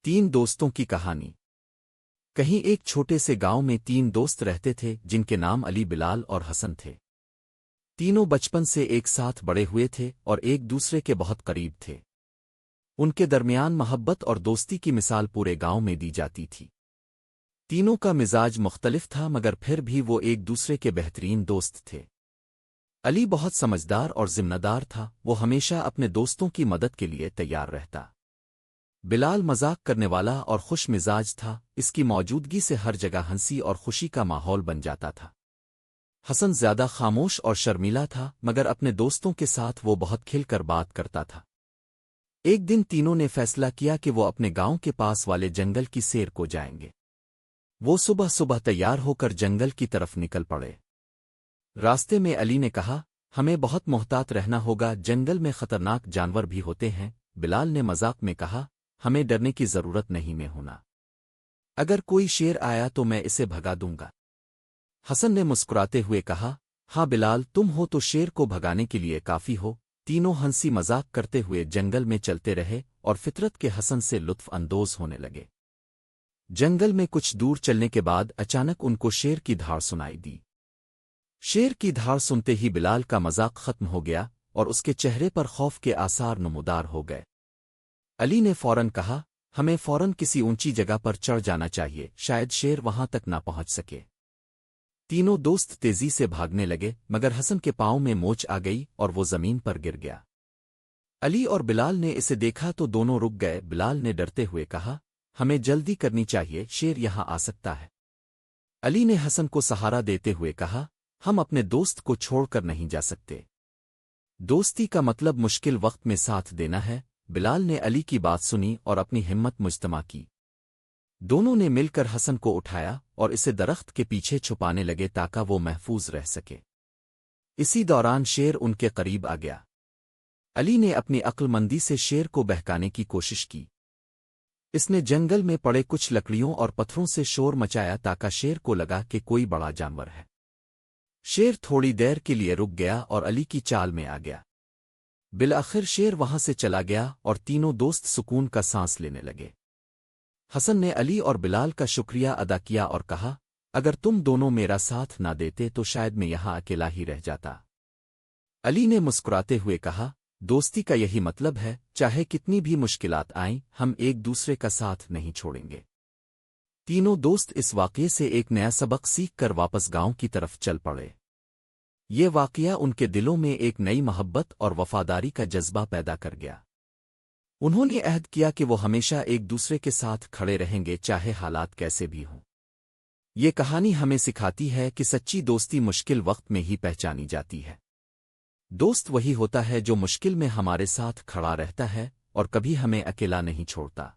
تین دوستوں کی کہانی۔ کہیں ایک چھوٹے سے گاؤں میں تین دوست رہتے تھے جن کے نام علی، بلال اور حسن تھے۔ تینوں بچپن سے ایک ساتھ بڑے ہوئے تھے اور ایک دوسرے کے بہت قریب تھے۔ ان کے درمیان محبت اور دوستی کی مثال پورے گاؤں میں دی جاتی تھی۔ تینوں کا مزاج مختلف تھا مگر پھر بھی وہ ایک دوسرے کے بہترین دوست تھے۔ علی بہت سمجھدار اور ذمہ دار تھا، وہ ہمیشہ اپنے دوستوں کی مدد کے لیے تیار رہتا۔ بلال مذاق کرنے والا اور خوش مزاج تھا، اس کی موجودگی سے ہر جگہ ہنسی اور خوشی کا ماحول بن جاتا تھا۔ حسن زیادہ خاموش اور شرمیلا تھا مگر اپنے دوستوں کے ساتھ وہ بہت کھل کر بات کرتا تھا۔ ایک دن تینوں نے فیصلہ کیا کہ وہ اپنے گاؤں کے پاس والے جنگل کی سیر کو جائیں گے۔ وہ صبح صبح تیار ہو کر جنگل کی طرف نکل پڑے۔ راستے میں علی نے کہا، ہمیں بہت محتاط رہنا ہوگا، جنگل میں خطرناک جانور بھی ہوتے ہیں۔ بلال نے مذاق میں کہا، ہمیں ڈرنے کی ضرورت نہیں میں ہونا، اگر کوئی شیر آیا تو میں اسے بھگا دوں گا۔ حسن نے مسکراتے ہوئے کہا، ہاں بلال، تم ہو تو شیر کو بھگانے کے لیے کافی ہو۔ تینوں ہنسی مذاق کرتے ہوئے جنگل میں چلتے رہے اور فطرت کے حسن سے لطف اندوز ہونے لگے۔ جنگل میں کچھ دور چلنے کے بعد اچانک ان کو شیر کی دھاڑ سنائی دی۔ شیر کی دھاڑ سنتے ہی بلال کا مذاق ختم ہو گیا اور اس کے چہرے پر خوف کے آثار نمودار ہو گئے۔ علی نے فوراً کہا، ہمیں فوراً کسی اونچی جگہ پر چڑھ جانا چاہیے، شاید شیر وہاں تک نہ پہنچ سکے۔ تینوں دوست تیزی سے بھاگنے لگے مگر حسن کے پاؤں میں موچ آ گئی اور وہ زمین پر گر گیا۔ علی اور بلال نے اسے دیکھا تو دونوں رک گئے۔ بلال نے ڈرتے ہوئے کہا، ہمیں جلدی کرنی چاہیے، شیر یہاں آ سکتا ہے۔ علی نے حسن کو سہارا دیتے ہوئے کہا، ہم اپنے دوست کو چھوڑ کر نہیں جا سکتے، دوستی کا مطلب مشکل وقت میں ساتھ دینا ہے۔ بلال نے علی کی بات سنی اور اپنی ہمت مجتمع کی۔ دونوں نے مل کر حسن کو اٹھایا اور اسے درخت کے پیچھے چھپانے لگے تاکہ وہ محفوظ رہ سکے۔ اسی دوران شیر ان کے قریب آ گیا۔ علی نے اپنی عقل مندی سے شیر کو بہکانے کی کوشش کی۔ اس نے جنگل میں پڑے کچھ لکڑیوں اور پتھروں سے شور مچایا تاکہ شیر کو لگا کہ کوئی بڑا جانور ہے۔ شیر تھوڑی دیر کے لیے رک گیا اور علی کی چال میں آ گیا۔ بالآخر شیر وہاں سے چلا گیا اور تینوں دوست سکون کا سانس لینے لگے۔ حسن نے علی اور بلال کا شکریہ ادا کیا اور کہا، اگر تم دونوں میرا ساتھ نہ دیتے تو شاید میں یہاں اکیلا ہی رہ جاتا۔ علی نے مسکراتے ہوئے کہا، دوستی کا یہی مطلب ہے، چاہے کتنی بھی مشکلات آئیں ہم ایک دوسرے کا ساتھ نہیں چھوڑیں گے۔ تینوں دوست اس واقعے سے ایک نیا سبق سیکھ کر واپس گاؤں کی طرف چل پڑے۔ یہ واقعہ ان کے دلوں میں ایک نئی محبت اور وفاداری کا جذبہ پیدا کر گیا۔ انہوں نے عہد کیا کہ وہ ہمیشہ ایک دوسرے کے ساتھ کھڑے رہیں گے چاہے حالات کیسے بھی ہوں۔ یہ کہانی ہمیں سکھاتی ہے کہ سچی دوستی مشکل وقت میں ہی پہچانی جاتی ہے۔ دوست وہی ہوتا ہے جو مشکل میں ہمارے ساتھ کھڑا رہتا ہے اور کبھی ہمیں اکیلا نہیں چھوڑتا۔